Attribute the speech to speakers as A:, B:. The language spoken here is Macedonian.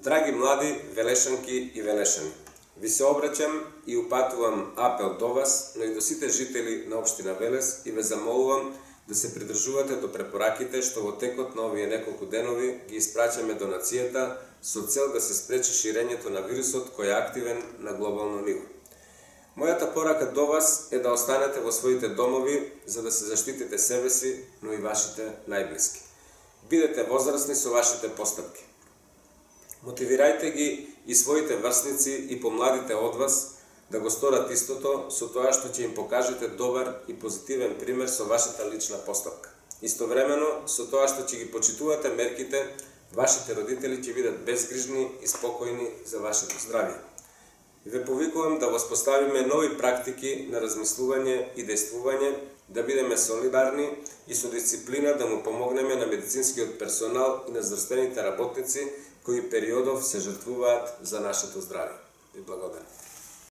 A: Драги млади велешанки и велешани, ви се обраќам и упатувам апел до вас, но и до сите жители на општина Велес и ве замолувам да се придржувате до препораките што во текот на овие неколку денови ги испраќаме до нацијата со цел да се спречи ширењето на вирусот кој е активен на глобално ниво. Мојата порака до вас е да останете во своите домови за да се заштитите себе си, но и вашите најблиски. Бидете возрастни со вашите постапки. Мотивирајте ги и своите врсници и помладите од вас да го сторат истото со тоа што ќе им покажете добар и позитивен пример со вашата лична постапка. Истовремено, со тоа што ќе ги почитувате мерките, вашите родители ќе бидат безгрижни и спокојни за вашето здравје. Ве повикувам да воспоставиме нови практики на размислување и действување, да бидеме солидарни и со дисциплина да му помогнеме на медицинскиот персонал и на здравствените работници кои периодов се жртвуваат за нашето здравје. Ви благодарам.